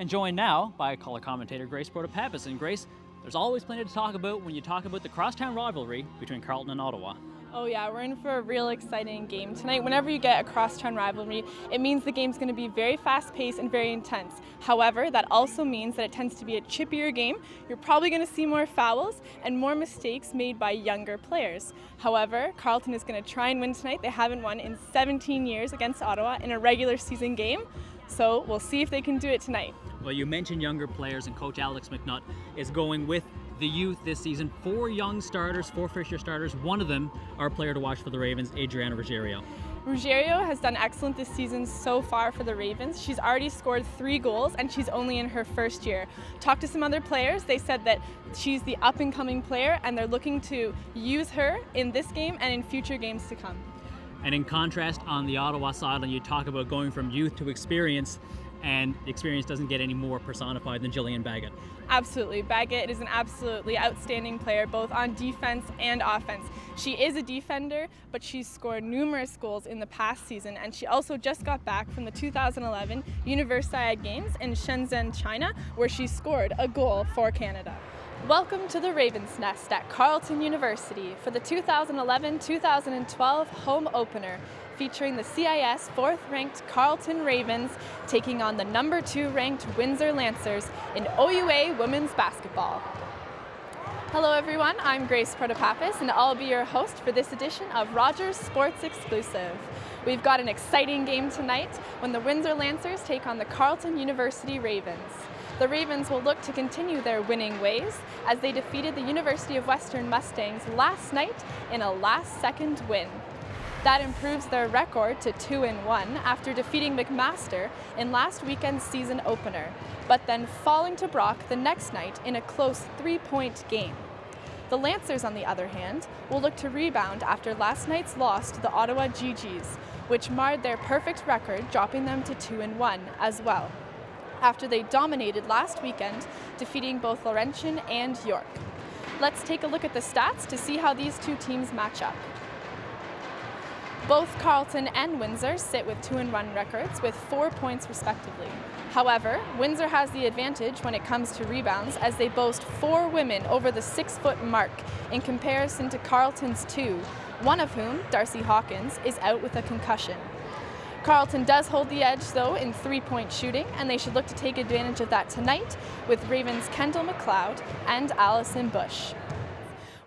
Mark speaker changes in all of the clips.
Speaker 1: and joined now by color commentator Grace Protopapas. And Grace, there's always plenty to talk about when you talk about the crosstown rivalry between Carleton and Ottawa.
Speaker 2: Oh yeah, we're in for a real exciting game tonight. Whenever you get a crosstown rivalry, it means the game's going to be very fast-paced and very intense. However, that also means that it tends to be a chippier game. You're probably going to see more fouls and more mistakes made by younger players. However, Carleton is going to try and win tonight. They haven't won in 17 years against Ottawa in a regular season game. So we'll see if they can do it tonight.
Speaker 1: Well, you mentioned younger players, and Coach Alex McNutt is going with the youth this season. 4 young starters, 4 first-year starters. One of them, our player to watch for the Ravens, Adriana Ruggiero.
Speaker 2: Ruggiero has done excellent this season so far for the Ravens. She's already scored 3 goals, and she's only in her first year. Talked to some other players. They said that she's the up-and-coming player, and they're looking to use her in this game and in future games to come.
Speaker 1: And in contrast, on the Ottawa sideline, you talk about going from youth to experience, and experience doesn't get any more personified than Jillian Baggett.
Speaker 2: Absolutely. Baggett is an absolutely outstanding player, both on defense and offense. She is a defender, but she's scored numerous goals in the past season, and she also just got back from the 2011 Universiade Games in Shenzhen, China, where she scored a goal for Canada. Welcome to the Ravens Nest at Carleton University for the 2011-2012 home opener, featuring the CIS 4th-ranked Carleton Ravens taking on the number 2-ranked Windsor Lancers in OUA women's basketball. Hello everyone, I'm Grace Protopapas, and I'll be your host for this edition of Rogers Sports Exclusive. We've got an exciting game tonight when the Windsor Lancers take on the Carleton University Ravens. The Ravens will look to continue their winning ways as they defeated the University of Western Mustangs last night in a last-second win. That improves their record to 2-1 after defeating McMaster in last weekend's season opener, but then falling to Brock the next night in a close 3-point game. The Lancers, on the other hand, will look to rebound after last night's loss to the Ottawa GGs, which marred their perfect record, dropping them to 2-1 as well, after they dominated last weekend, defeating both Laurentian and York. Let's take a look at the stats to see how these two teams match up. Both Carleton and Windsor sit with 2-1 records with 4 points respectively. However, Windsor has the advantage when it comes to rebounds, as they boast 4 women over the 6-foot mark in comparison to Carleton's 2, one of whom, Darcy Hawkins, is out with a concussion. Carleton does hold the edge, though, in 3-point shooting, and they should look to take advantage of that tonight with Ravens' Kendall McLeod and Allison Bush.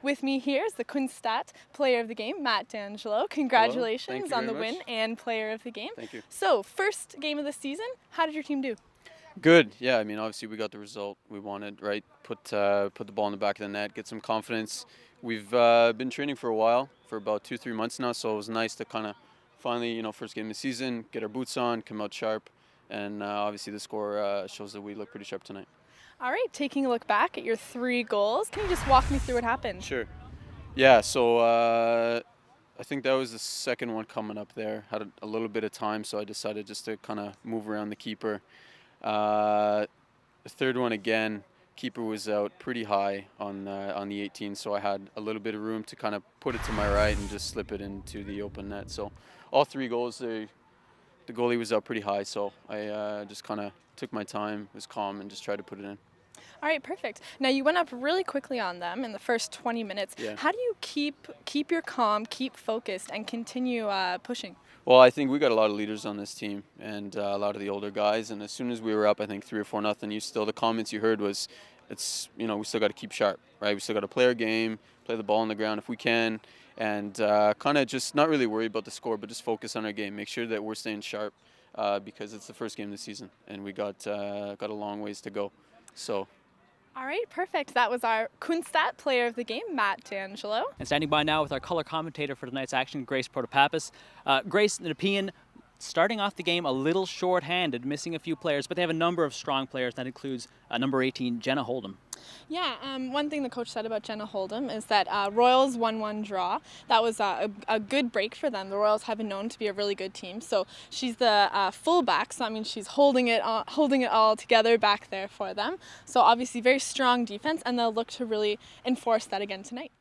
Speaker 2: With me here is the Kunstat player of the game, Matt D'Angelo. Congratulations on the win and player of the game.
Speaker 3: Thank you.
Speaker 2: So, first game of the season, how did your team do?
Speaker 3: Good. Yeah, I mean, obviously we got the result we wanted, right? Put the ball in the back of the net, get some confidence. We've been training for a while, for about 2-3 months now, so it was nice to kind of finally, first game of the season, get our boots on, come out sharp, and obviously the score shows that we look pretty sharp tonight.
Speaker 2: All right, taking a look back at your 3 goals, can you just walk me through what happened?
Speaker 3: Sure. Yeah, so I think that was the second one coming up there. Had a little bit of time, so I decided just to kind of move around the keeper. The third one again, keeper was out pretty high on the 18, so I had a little bit of room to kind of put it to my right and just slip it into the open net. So all 3 goals, the goalie was out pretty high, so I just kind of took my time, was calm, and just tried to put it in.
Speaker 2: All right, perfect. Now, you went up really quickly on them in the first 20 minutes.
Speaker 3: Yeah.
Speaker 2: How do you keep your calm, keep focused, and continue pushing?
Speaker 3: Well, I think we got a lot of leaders on this team, and a lot of the older guys, and as soon as we were up, I think 3 or 4-0, the comments you heard was, we still got to keep sharp, right? We still got to play our game, play the ball on the ground if we can, and kind of just not really worry about the score, but just focus on our game, make sure that we're staying sharp, because it's the first game of the season, and we got a long ways to go. So.
Speaker 2: All right, perfect. That was our Kunstat player of the game, Matt D'Angelo.
Speaker 1: And standing by now with our color commentator for tonight's action, Grace Protopapas. Grace, Nepean starting off the game a little short-handed, missing a few players, but they have a number of strong players. That includes number 18, Jenna Holdham.
Speaker 2: Yeah, one thing the coach said about Jenna Holdham is that Royals 1-1 draw. That was a good break for them. The Royals have been known to be a really good team. So she's the fullback, so that means she's holding it all together back there for them. So obviously very strong defense, and they'll look to really enforce that again tonight.